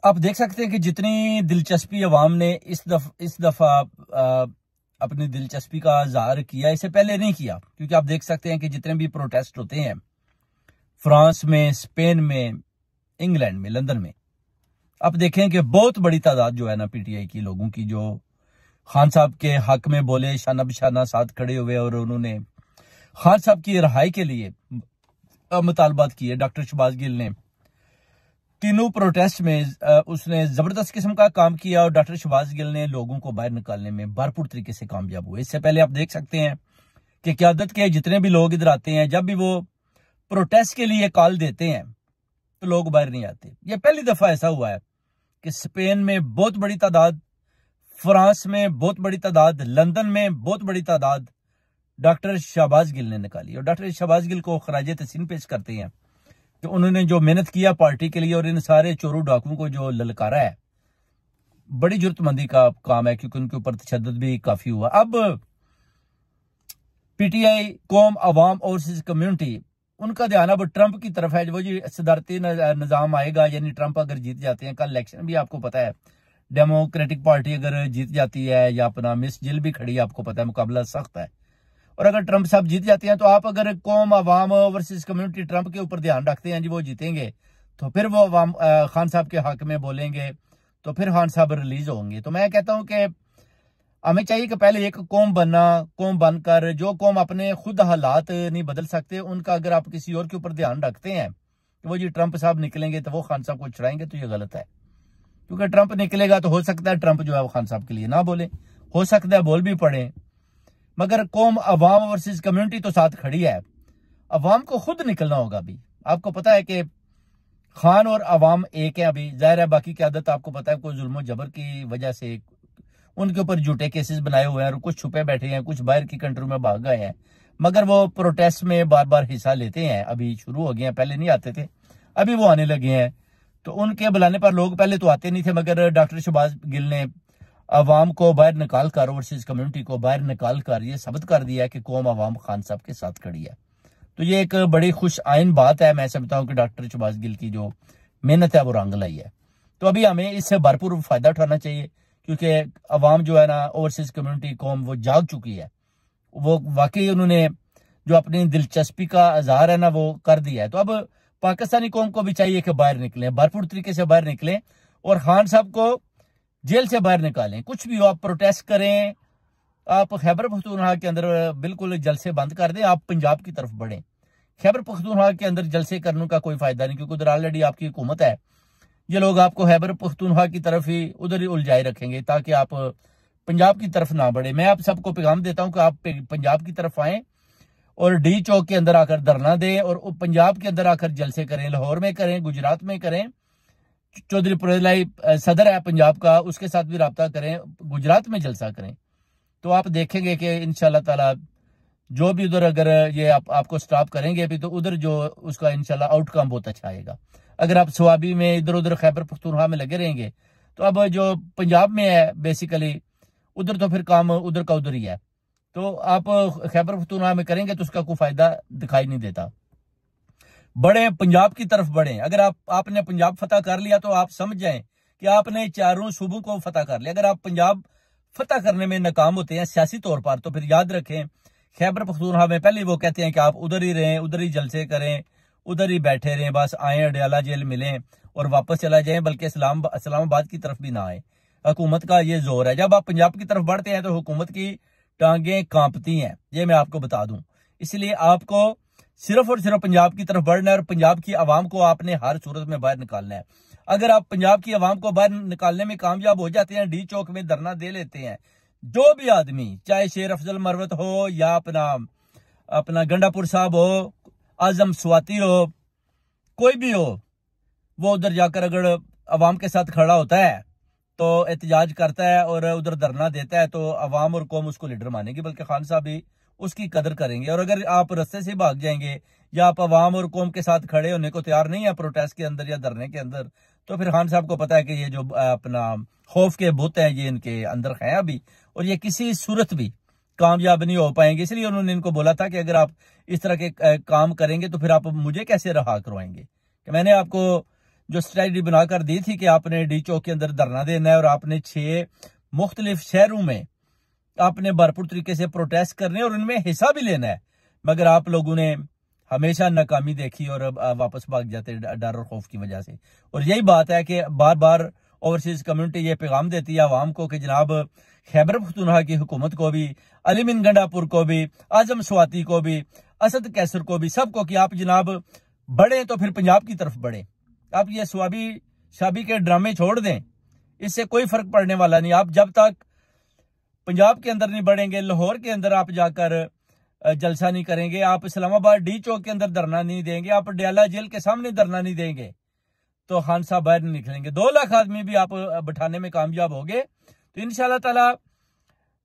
आप देख सकते हैं कि जितनी दिलचस्पी अवाम ने इस दफा अपनी दिलचस्पी का इजहार किया, इससे पहले नहीं किया। क्योंकि आप देख सकते हैं कि जितने भी प्रोटेस्ट होते हैं फ्रांस में, स्पेन में, इंग्लैंड में, लंदन में, आप देखें कि बहुत बड़ी तादाद जो है ना पीटीआई की लोगों की, जो खान साहब के हक में बोले, शाना बिशाना साथ खड़े हुए और उन्होंने खान साहब की रिहाई के लिए मुतालबात किए। डॉक्टर शहबाज गिल ने तीनों प्रोटेस्ट में उसने जबरदस्त किस्म का काम किया और डॉक्टर शहबाज गिल ने लोगों को बाहर निकालने में भरपूर तरीके से कामयाब हुए। इससे पहले आप देख सकते हैं कि क़यादत के जितने भी लोग इधर आते हैं, जब भी वो प्रोटेस्ट के लिए कॉल देते हैं तो लोग बाहर नहीं आते। ये पहली दफा ऐसा हुआ है कि स्पेन में बहुत बड़ी तादाद, फ्रांस में बहुत बड़ी तादाद, लंदन में बहुत बड़ी तादाद डॉक्टर शहबाज गिल ने निकाली। और डॉक्टर शहबाज गिल को खराज तहसीन पेश करते हैं कि उन्होंने जो मेहनत किया पार्टी के लिए और इन सारे चोरों डाकुओं को जो ललकारा है, बड़ी जरूरतमंदी का काम है, क्योंकि उनके ऊपर तशद्दुद भी काफी हुआ। अब पीटीआई, कौम, अवाम और कम्युनिटी, उनका ध्यान अब ट्रंप की तरफ है। वो जी सदारती निजाम आएगा, यानी ट्रंप अगर जीत जाते हैं, कल इलेक्शन भी आपको पता है, डेमोक्रेटिक पार्टी अगर जीत जाती है या अपना मिस जिल भी खड़ी है, आपको पता है मुकाबला सख्त है। और अगर ट्रंप साहब जीत जाते हैं तो आप अगर कौम, अवाम वर्सेस कम्युनिटी ट्रंप के ऊपर ध्यान रखते हैं जी वो जीतेंगे, तो फिर वो अवाम खान साहब के हक में बोलेंगे, तो फिर खान साहब रिलीज होंगे। तो मैं कहता हूं कि हमें चाहिए कि पहले एक कौम बनना, कौम बनकर, जो कौम अपने खुद हालात नहीं बदल सकते, उनका अगर आप किसी और के ऊपर ध्यान रखते हैं कि वो जी ट्रंप साहब निकलेंगे तो वो खान साहब को छुड़ाएंगे, तो ये गलत है। क्योंकि ट्रंप निकलेगा तो हो सकता है ट्रंप जो है वो खान साहब के लिए ना बोले, हो सकता है बोल भी पड़े, मगर कौम, अवाम वर्सेस कम्युनिटी तो साथ खड़ी है। अवाम को खुद निकलना होगा। अभी आपको पता है कि खान और अवाम एक है। अभी जाहिर है बाकी की आदत आपको पता है, कोई जुल्म जबर की वजह से उनके ऊपर झूठे केसेस बनाए हुए हैं और कुछ छुपे बैठे हैं, कुछ बाहर की कंट्री में भाग गए हैं, मगर वो प्रोटेस्ट में बार बार हिस्सा लेते हैं। अभी शुरू हो गए हैं, पहले नहीं आते थे, अभी वो आने लगे हैं। तो उनके बुलाने पर लोग पहले तो आते नहीं थे, मगर डॉक्टर शहबाज गिल ने अवाम को बाहर निकाल कर, ओवरसीज कम्युनिटी को बाहर निकाल कर ये साबित कर दिया है कि कौम, अवाम खान साहब के साथ खड़ी है। तो ये एक बड़ी खुश आइन बात है। मैं समझता हूं कि डॉक्टर शहबाज गिल की जो मेहनत है वो रंग लाई है। तो अभी हमें इससे भरपूर फायदा उठाना चाहिए, क्योंकि अवाम जो है ना, ओवरसीज कम्युनिटी, कौम, वो जाग चुकी है। वो वाकई उन्होंने जो अपनी दिलचस्पी का इजहार है ना वो कर दिया है। तो अब पाकिस्तानी कौम को भी चाहिए कि बाहर निकलें, भरपूर तरीके से बाहर निकलें और खान साहब को जेल से बाहर निकालें। कुछ भी हो, आप प्रोटेस्ट करें, आप खैबर पख्तूनख्वा के अंदर बिल्कुल जलसे बंद कर दें, आप पंजाब की तरफ बढ़ें। खैबर पख्तूनख्वा के अंदर जलसे करने का कोई फायदा नहीं, क्योंकि उधर ऑलरेडी आपकी हुकूमत है। ये लोग आपको खैबर पख्तूनख्वा की तरफ ही उधर ही उलझाए रखेंगे ताकि आप पंजाब की तरफ ना बढ़े। मैं आप सबको पैगाम देता हूं कि आप पंजाब की तरफ आएं और डी चौक के अंदर आकर धरना दें और पंजाब के अंदर आकर जलसे करें। लाहौर में करें, गुजरात में करें। चौधरी पुरेलाई सदर है पंजाब का, उसके साथ भी रब्ता करें, गुजरात में जलसा करें। तो आप देखेंगे कि इंशाल्लाह ताला जो भी उधर अगर ये आपको स्टॉप करेंगे अभी, तो उधर जो उसका इंशाल्लाह आउटकम बहुत अच्छा आएगा। अगर आप स्वाबी में इधर उधर खैबर पख्तूनख्वा में लगे रहेंगे तो अब जो पंजाब में है बेसिकली उधर तो फिर काम उधर का उधर ही है। तो आप खैबर पख्तूनख्वा में करेंगे तो उसका कोई फायदा दिखाई नहीं देता। बढ़े, पंजाब की तरफ बढ़े। अगर आपने पंजाब फतह कर लिया तो आप समझ जाएं कि आपने चारों सूबों को फतह कर लिया। अगर आप पंजाब फतह करने में नाकाम होते हैं सियासी तौर पर, तो फिर याद रखें खैबर पख्तूनख्वा में पहले वो कहते हैं कि आप उधर ही रहें, उधर ही जलसे करें, उधर ही बैठे रहें, बस आए अडयाला जेल मिलें और वापस चला जाएं, बल्कि इस्लामाबाद की तरफ भी ना आए। हुकूमत का ये जोर है। जब आप पंजाब की तरफ बढ़ते हैं तो हुकूमत की टांगें कांपती हैं, ये मैं आपको बता दूं। इसलिए आपको सिर्फ और सिर्फ पंजाब की तरफ बढ़ना है और पंजाब की आवाम को आपने हर सूरत में बाहर निकालना है। अगर आप पंजाब की आवाम को बाहर निकालने में कामयाब हो जाते हैं, डी चौक में धरना दे लेते हैं, जो भी आदमी, चाहे शेर अफजल मरवत हो या अपना गंडापुर साहब हो, आजम स्वाति हो, कोई भी हो, वो उधर जाकर अगर अवाम के साथ खड़ा होता है तो एहतजाज करता है और उधर धरना देता है, तो अवाम और कौम उसको लीडर मानेगी, बल्कि खान साहब भी उसकी कदर करेंगे। और अगर आप रस्ते से भाग जाएंगे या आप अवाम और कौम के साथ खड़े होने को तैयार नहीं है प्रोटेस्ट के अंदर या धरने के अंदर, तो फिर खान साहब को पता है कि ये जो अपना खौफ के भूत हैं ये इनके अंदर हैं अभी, और ये किसी सूरत भी कामयाब नहीं हो पाएंगे। इसलिए उन्होंने इनको बोला था कि अगर आप इस तरह के काम करेंगे तो फिर आप मुझे कैसे रहा करवाएंगे। कि मैंने आपको जो स्ट्रेटजी बनाकर दी थी कि आपने डी चौक के अंदर धरना देना है और आपने 6 मुख्तलिफ शहरों में आपने भरपूर तरीके से प्रोटेस्ट करने और उनमें हिस्सा भी लेना है, मगर आप लोगों ने हमेशा नाकामी देखी और वापस भाग जाते डर और खौफ की वजह से। और यही बात है कि बार बार ओवरसीज कम्युनिटी ये पैगाम देती है आवाम को कि जनाब खैबर पख्तूनख्वा की हुकूमत को भी, अली मिन गंडापुर को भी, आजम स्वाति को भी, असद कैसर को भी, सबको कि आप जनाब बढ़े तो फिर पंजाब की तरफ बढ़े। आप ये स्वाबी शाबी के ड्रामे छोड़ दें, इससे कोई फर्क पड़ने वाला नहीं। आप जब तक पंजाब के अंदर नहीं बढ़ेंगे, लाहौर के अंदर आप जाकर जलसा नहीं करेंगे, आप इस्लामाबाद डी चौक के अंदर धरना नहीं देंगे, आप डयाला जेल के सामने धरना नहीं देंगे, तो खान साहब बाहर नहीं निकलेंगे। 2 लाख आदमी भी आप बैठाने में कामयाब होंगे तो इंशाल्लाह ताला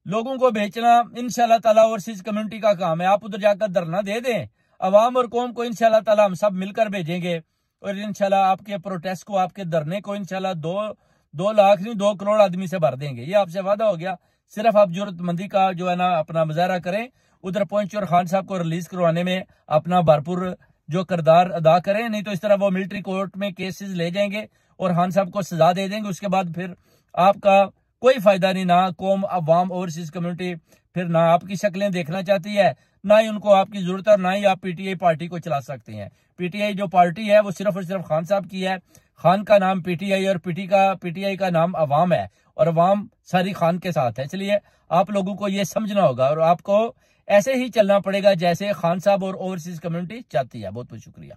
लोगों को बेचना इंशाल्लाह ताला ओवरसीज कम्युनिटी का काम है। आप उधर जाकर धरना दे दें, अवाम और कौम को इंशाल्लाह ताला हम सब मिलकर भेजेंगे और इंशाल्लाह आपके प्रोटेस्ट को, आपके धरने को इंशाल्लाह 2 लाख नहीं 2 करोड़ आदमी से भर देंगे। ये आपसे वादा हो गया। सिर्फ आप जरूरतमंदी का जो है ना अपना मुजाहरा करें, उधर पहुंचे और खान साहब को रिलीज करवाने में अपना भरपूर जो किरदार अदा करें, नहीं तो इस तरह वो मिलिट्री कोर्ट में केसेस ले जाएंगे और खान साहब को सजा दे देंगे। उसके बाद फिर आपका कोई फायदा नहीं, ना कौम अवाम ओवरसीज कम्युनिटी फिर ना आपकी शक्लें देखना चाहती है, ना ही उनको आपकी जरूरत है, ना ही आप पीटीआई पार्टी को चला सकते हैं। पीटीआई जो पार्टी है वो सिर्फ और सिर्फ खान साहब की है। खान का नाम पीटीआई और पीटीआई का नाम अवाम है और अवाम सारी खान के साथ है। इसलिए आप लोगों को ये समझना होगा और आपको ऐसे ही चलना पड़ेगा जैसे खान साहब और ओवरसीज कम्युनिटी चाहती है। बहुत बहुत शुक्रिया।